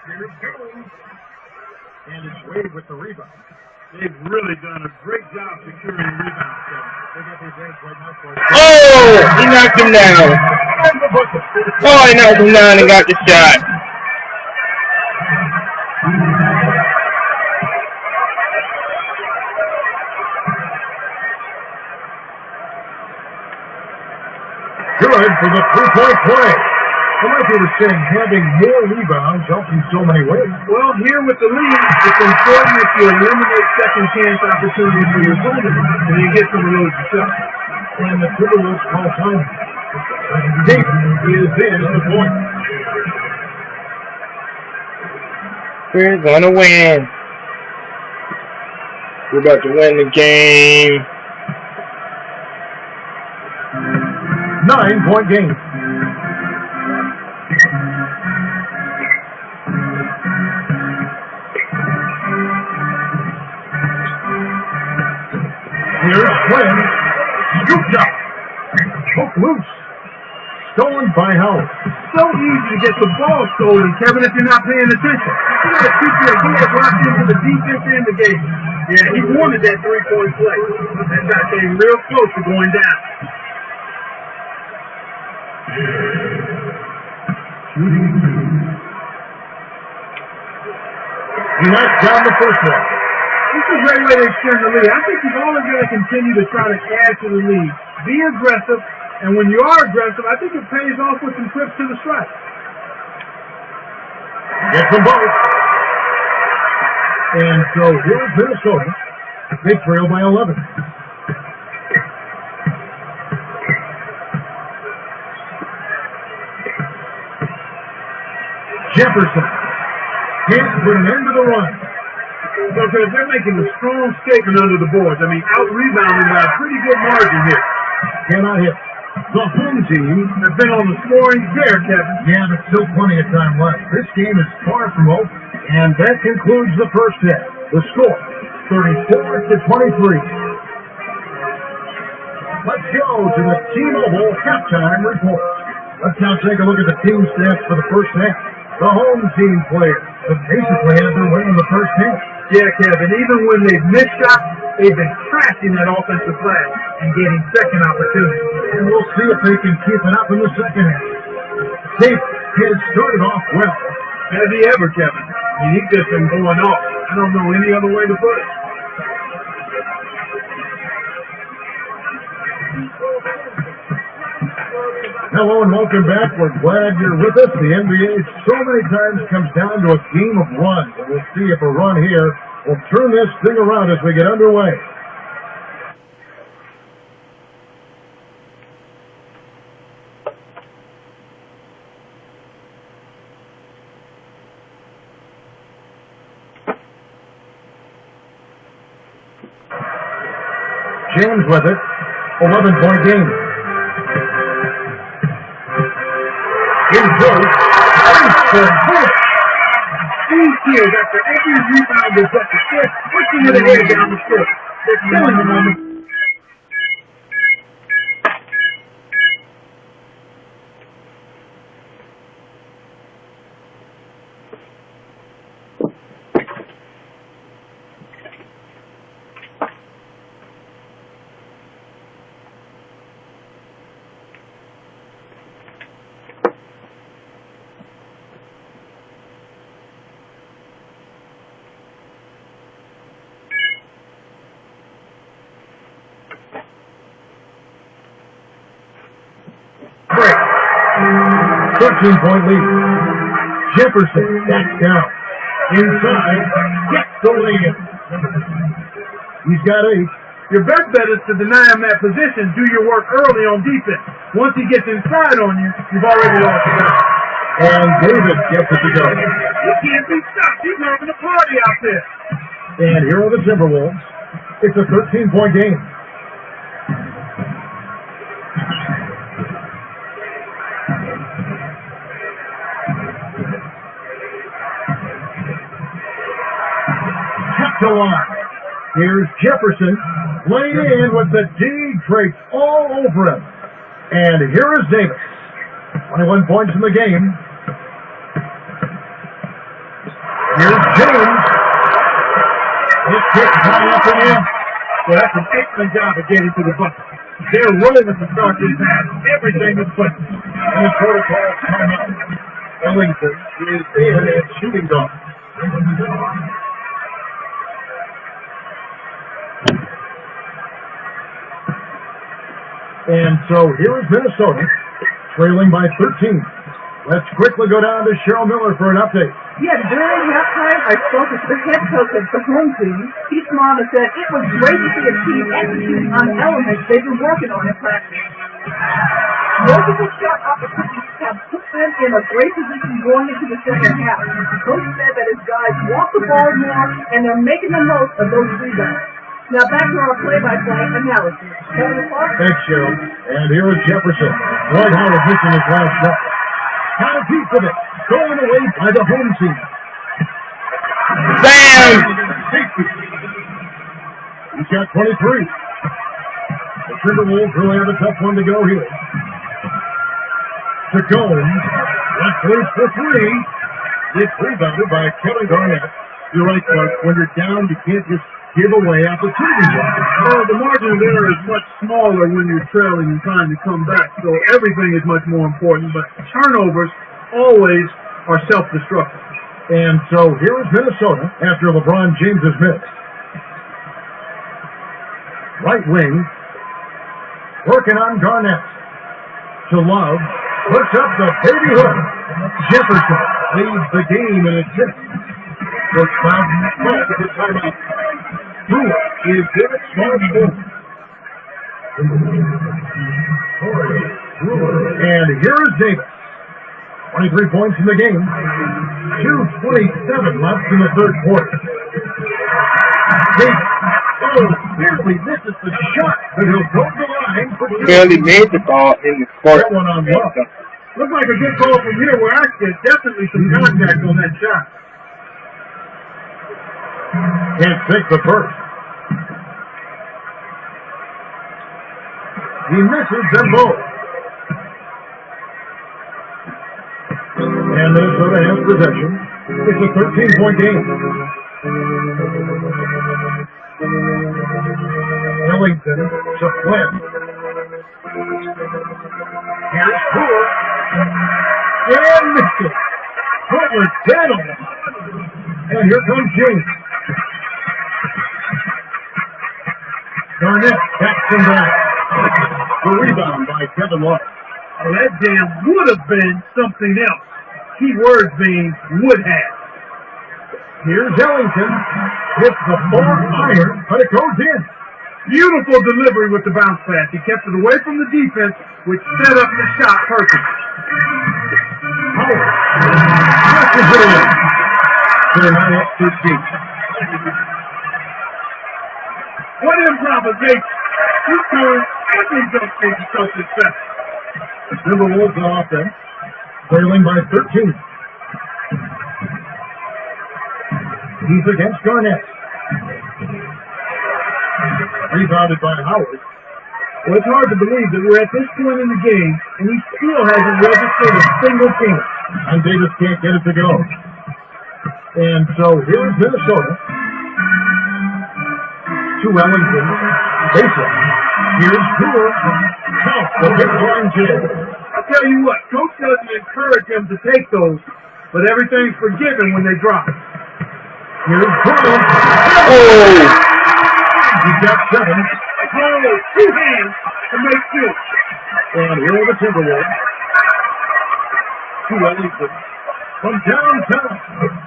Here's Jones. And it's Wade with the rebound. They've really done a great job securing rebounds. They got the advantage right now for it. Oh, he knocked him down. Oh, he knocked him down and got the shot. Good for the three-point play. Like you were saying, having more rebounds helps in so many ways. Well, here with the lead, it's important that you eliminate second chance opportunities for your opponent and you get some of those yourself. And the Timberwolves call time. Deep is in the point. We're gonna win. We're about to win the game. 9-point game. Here's Quinn. Scoop shot. Hook loose. Stolen by Howard. So easy to get the ball stolen, Kevin, if you're not paying attention. You got to keep your head locked into the defense and the game. Yeah, he wanted that three-point play. That shot came real close to going down. He knocks down the first one. This is a great way to extend the lead. I think you've always got to continue to try to add to the lead. Be aggressive, and when you are aggressive, I think it pays off with some trips to the stripe. Gets them both. And so here's Minnesota. They trail by 11. Jefferson can't put an end to the run. Because they're making a strong statement under the boards. I mean, out-rebounding by a pretty good margin here. Cannot hit. The home team has been on the scoring tear, Kevin. Yeah, but still plenty of time left. This game is far from over. And that concludes the first half. The score, 34-23. Let's go to the T-Mobile halftime report. Let's now take a look at the team stats for the first half. The home team players have basically had their way in the first half. Yeah, Kevin, even when they've missed shots, they've been crashing that offensive glass and getting second opportunities. And we'll see if they can keep it up in the second half. Davis has started off well. Has he ever, Kevin? I mean, he's just been going off. I don't know any other way to put it. Hello and welcome back. We're glad you're with us. The NBA so many times comes down to a game of runs. And we'll see if a run here will turn this thing around as we get underway. James with it. 11-point game. In close. These kids, after every rebound is up to six, pushing it ahead down the court. They're killing them on the... Break. 13-point lead. Jefferson backs down. Inside. Gets the lead. He's got 8. Your best bet is to deny him that position. Do your work early on defense. Once he gets inside on you, you've already lost the game. And Davis gets it to go. He can't be stopped. He's having a party out there. And here are the Timberwolves. It's a 13-point game. Kept alive. Here's Jefferson, laid in with the D draped all over him. And here is Davis. 21 points in the game. Here's James. His kick high up and in. Well, that's an excellent job of getting to the bucket. They're rolling at the start of this half. Everything is clicking. And the protocol timeout. Ellington is in at shooting guard. And so here is Minnesota, trailing by 13. Let's quickly go down to Cheryl Miller for an update. Yeah, during halftime, I spoke with the head coach of the home team. He smiled and said it was great to see a team executing on elements they've been working on in practice. Multiple shot opportunities have put them in a great position going into the second half. The coach said that his guys want the ball more, and they're making the most of those rebounds. Now back to our play-by-play analysis. Thanks, Cheryl. And here is Jefferson. Dwight Howard missing his last shot. How deep with it. Going away by the home team. Bam! He's got 23. The Timberwolves really have a tough one to go here. To Gomes. That place for three. It's rebounded by Kevin Garnett. You're right, Clark. When you're down, you can't just give away opportunities. Well, the margin of error is much smaller when you're trailing and trying to come back, so everything is much more important, but turnovers always are self-destructive. And so here is Minnesota after LeBron James has missed. Right wing, working on Garnett. To Love, puts up the baby hook. Jefferson leads the game in assists. Looks found at the timeout. Brewer is in at small forward. And here is Davis. 23 points in the game. 2:27 left in the third quarter. Davis. Oh, clearly misses the shot, but he'll go to the line. Barely made the ball in the court. That one on Love. Looks like a good ball from here where actually there's definitely some contact on that shot. Can't take the first. He misses them both. And Minnesota has possession. It's a 13-point game. Ellington to Flynn. Here's Brewer. And misses. Butler dead on it. And here comes James. Garnett backs him down. The rebound by Kevin Love. Well, that jam would have been something else. Key words being would have. Here's Ellington. Hits the far iron, but it goes in. Beautiful delivery with the bounce pass. He kept it away from the defense, which set up the shot perfect. Howard. Presses it in. They're not up 13. What improvisation. You turn every jump into something special. The Timberwolves on offense, trailing by 13. He's against Garnett. Rebounded by Howard. Well, it's hard to believe that we're at this point in the game, and he still hasn't registered a single point. And Davis can't get it to go. And so here's Minnesota. To Ellington. Baseline. Here's Brewer. Count the big line jam. I'll tell you what, Coach doesn't encourage them to take those, but everything's forgiven when they drop it. Here's Brewer. Oh! He's got 7. Oh, 2 hands to make 2. And here are the Timberwolves. To Ellington. From downtown.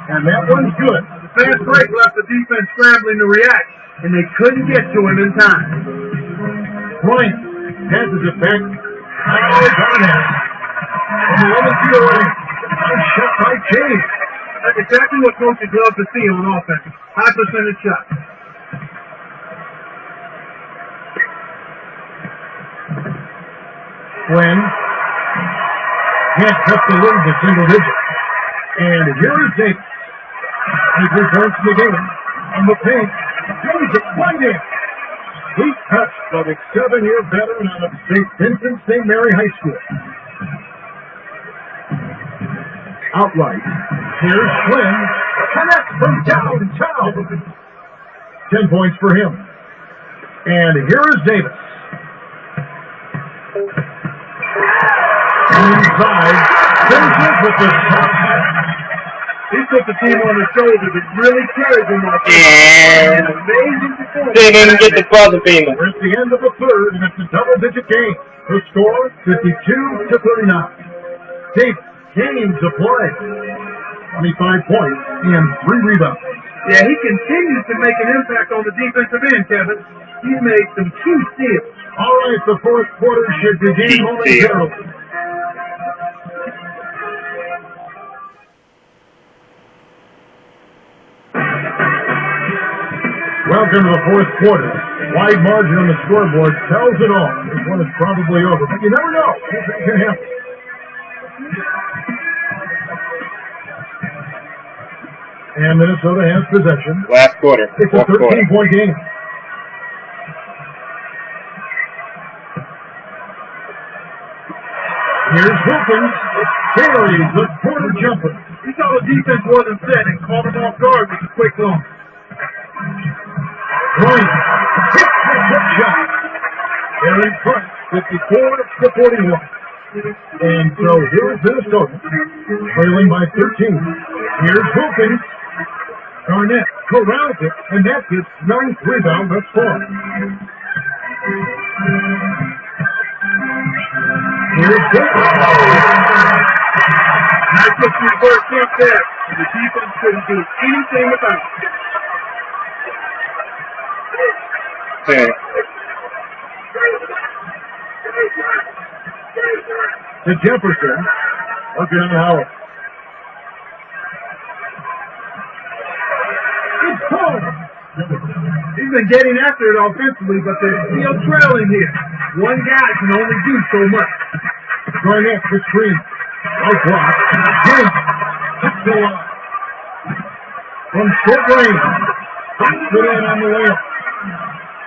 And that one's good. The fast break left the defense scrambling to react, and they couldn't get to him in time. Bryant passes it back. Oh, Garnett. From 11 feet away. Nice shot by James. That's exactly what coaches love to see on offense. High percentage shots. Flynn can't cut the lead to single digits. And here is Davis. 23 points in the game. On the paint. Goes it right in. Sweet touch by the 7-year veteran out of St. Vincent St. Mary High School. Outright. Here's Flynn. connects from downtown. 10 points for him. And here is Davis. Inside, finishes with the top half. He put the team on his shoulders and really carried them off. And Amazing performance. they didn't get the buzzer beamer. We're at the end of the third, and it's a double-digit game. The score, 52-39. Davis, games of play. 25 points and 3 rebounds. Yeah, he continues to make an impact on the defensive end, Kevin. He's made some key steals. All right, the fourth quarter should begin momentarily. Welcome to the fourth quarter. Wide margin on the scoreboard tells it all. This one is probably over, but you never know. Anything can happen. And Minnesota has possession. Last quarter. It's a 13-point game. Here's Wilkins. Carries the corner jumper. He saw the defense wasn't set and caught him off guard with a quick long. Bryant hits the hook shot. They're in front, 54-41. And so here's Minnesota, trailing by 13. Here's Wilkins. Garnett corrals it, and that's his 9th rebound thus far. Here's Davis. Nice look to the first step there. And the defense couldn't do anything about it. Okay. To Jefferson. Working on Howard. It's home. He's been getting after it offensively, but they're still trailing here. One guy can only do so much. Garnett for screen. Out block. James. Hits the line. From short range. Puts it in on the layup.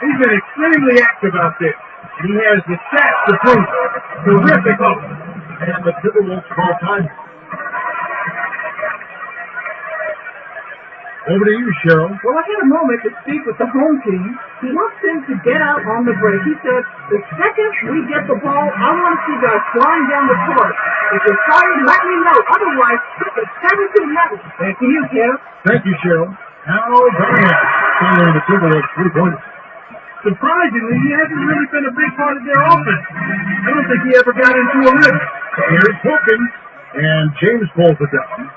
He's been extremely active out there. And he has the stats to prove it. Terrific offense. And the Timberwolves call time. Over to you, Cheryl. Well, I had a moment to speak with the home team. He wants them to get out on the break. He said, the second we get the ball, I want to see guys flying down the court. If you're tired, let me know. Otherwise, it's 17-11. Thank you, Kev. Thank you, Cheryl. Now, Garnett. Finally, the Timberwolves 3-pointers. Surprisingly, he hasn't really been a big part of their offense. I don't think he ever got into a rhythm. Here's Wilkins. And James pulls it down.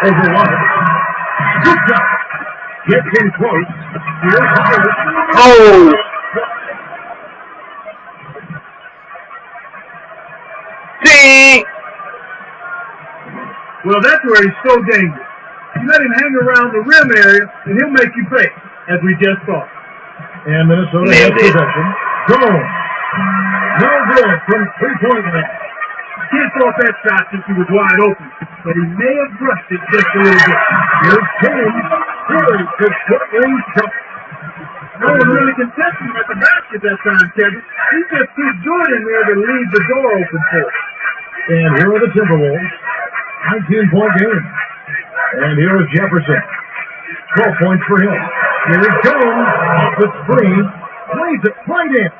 Over one. Good shot. Gets in close. Here's Howard. Oh! See? Well, that's where he's so dangerous. You let him hang around the rim area, and he'll make you pay, as we just saw. And Minnesota has possession. Gone. No good from 3-point range. Can't throw that shot since he was wide open, but he may have brushed it just a little bit. Here's James. Very good short range shot. No one really contested him at the basket that time, Kevin. He's just too good in there to leave the door open for him. And here are the Timberwolves. 19-point game. And here is Jefferson. 12 points for him. Here's Jones. Off the screen. Plays it right in.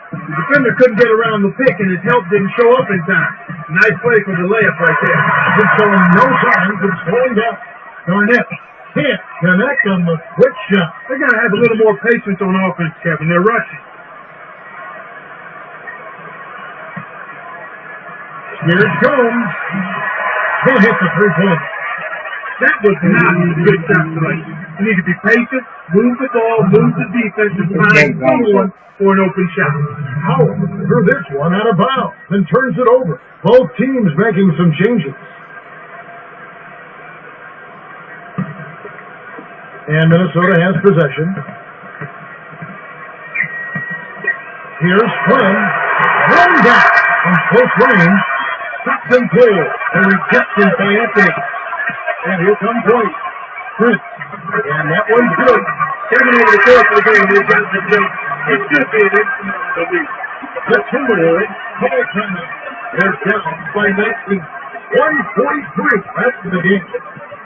The defender couldn't get around the pick, and his help didn't show up in time. Nice play for the layup right there. Just showing no signs of slowing down. Garnett can't connect on the quick shot. They're going to have a little more patience on offense, Kevin. They're rushing. Here's Jones. Can't hit the 3-point. That was not a good shot selection. You need to be patient, move the ball, move the defense, and find someone for an open shot. Howard threw this one out of bounds and turns it over. Both teams making some changes. And Minnesota has possession. Here's Flynn. One back from close range. Stops and pulls. A rejection by Anthony. And here comes White. Prince. And that one's good. Kevin, over the course of the game, they've got to build. It should be an instrument of the week. The Timberwolves call timeout. They're down by 19. 1:43 left in the game.